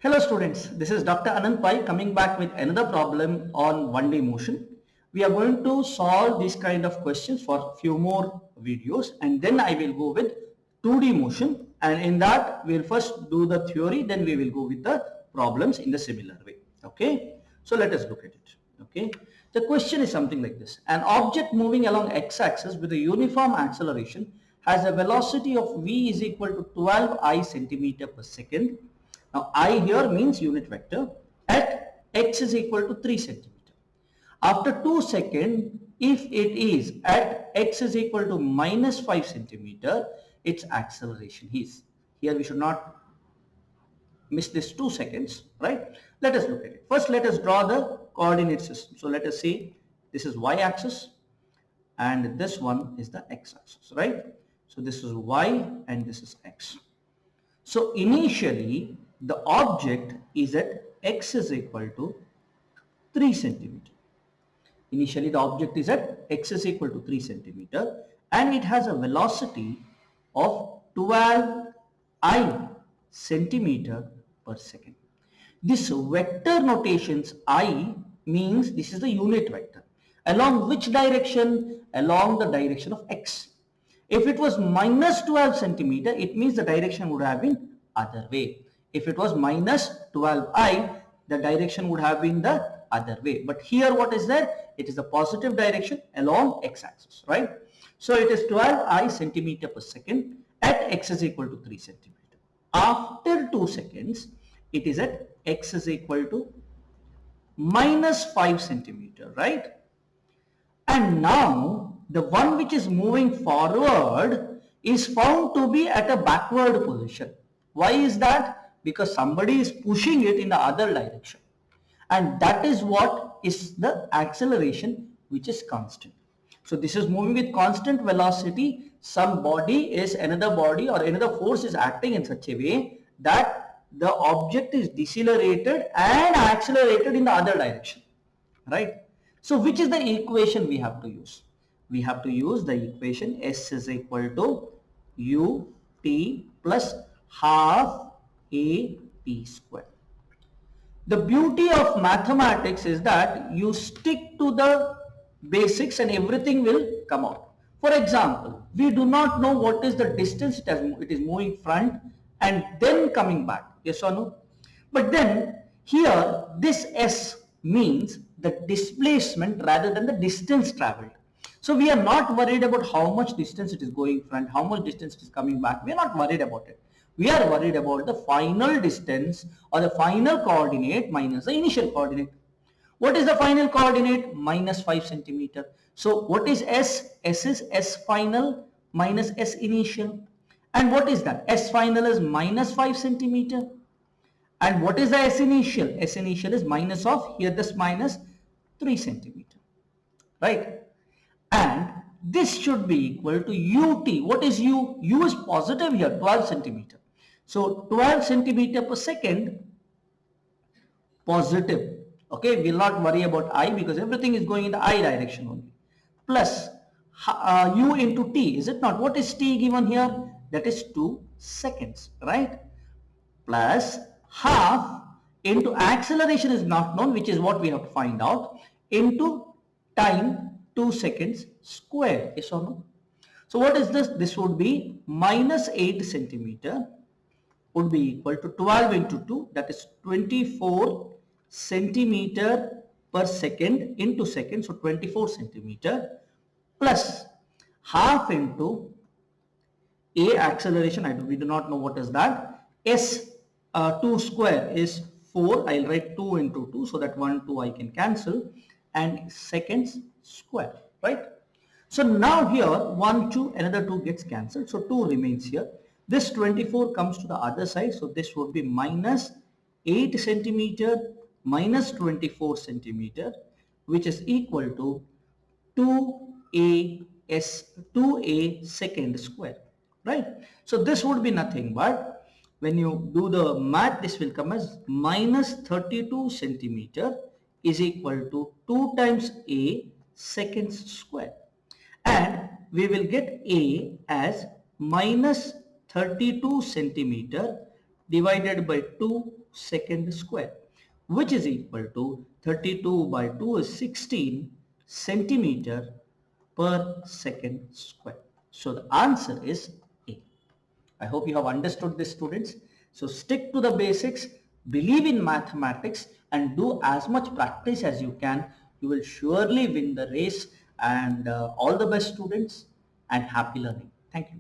Hello students, this is Dr. Anand Pai coming back with another problem on 1D motion. We are going to solve these kind of questions for few more videos and then I will go with 2D motion, and in that we will first do the theory, then we will go with the problems in the similar way. Okay, so let us look at it. Okay, the question is something like this: an object moving along x-axis with a uniform acceleration has a velocity of v is equal to 12 I centimeter per second. Now I here means unit vector at x is equal to 3 centimeter. After 2 seconds, if it is at x is equal to minus 5 centimeter, its acceleration is. Here we should not miss this 2 seconds, right? Let us look at it. First let us draw the coordinate system. So let us say this is y-axis and this one is the x-axis, right? So this is y and this is x. So initially the object is at x is equal to 3 centimeter. Initially the object is at x is equal to 3 centimeter and it has a velocity of 12 I centimeter per second. This vector notations I means this is the unit vector. Along which direction? Along the direction of x. If it was minus 12 centimeter, it means the direction would have been other way. If it was minus 12I, the direction would have been the other way. But here what is there? It is the positive direction along x-axis, right? So it is 12I centimeter per second at x is equal to 3 centimeter. After 2 seconds, it is at x is equal to minus 5 centimeter, right? And now the one which is moving forward is found to be at a backward position. Why is that? Because somebody is pushing it in the other direction. And that is what is the acceleration, which is constant. So this is moving with constant velocity. Some body is another body or another force is acting in such a way that the object is decelerated and accelerated in the other direction, right? So which is the equation we have to use? We have to use the equation S is equal to ut plus half AP square. The beauty of mathematics is that you stick to the basics and everything will come out. For example, we do not know what is the distance it is moving front and then coming back. Yes or no? But then here this S means the displacement rather than the distance traveled. So we are not worried about how much distance it is going front, how much distance it is coming back. We are not worried about it. We are worried about the final distance or the final coordinate minus the initial coordinate. What is the final coordinate? Minus 5 centimeter. So what is S? S is S final minus S initial. And what is that? S final is minus 5 centimeter. And what is the S initial? S initial is minus of, here this minus 3 centimeter. Right? And this should be equal to ut. What is u? U is positive here, 12 centimeter. So 12 centimeter per second, positive. Okay, we'll not worry about I because everything is going in the I direction only. Plus u into t, is it not? What is t given here? That is 2 seconds, right? Plus half into acceleration is not known, which is what we have to find out, into time 2 seconds square. Yes or no? So what is this? This would be minus 8 centimeter would be equal to 12 into 2, that is 24 centimeter per second into second, so 24 centimeter plus half into A acceleration, we do not know what is that, S 2 square is 4, I'll write 2 into 2 so that 1, 2 I can cancel, and seconds square, right? So now here 1, 2, another 2 gets cancelled, so 2 remains here. This 24 comes to the other side, so this would be minus 8 centimeter minus 24 centimeter, which is equal to 2a second square, right? So this would be nothing but, when you do the math, this will come as minus 32 centimeter is equal to 2 times a seconds square, and we will get a as minus 32 centimeter divided by 2 second square, which is equal to 32 by 2 is 16 centimeter per second square. So the answer is A. I hope you have understood this, students. So stick to the basics, believe in mathematics, and do as much practice as you can. You will surely win the race. And all the best, students, and happy learning. Thank you.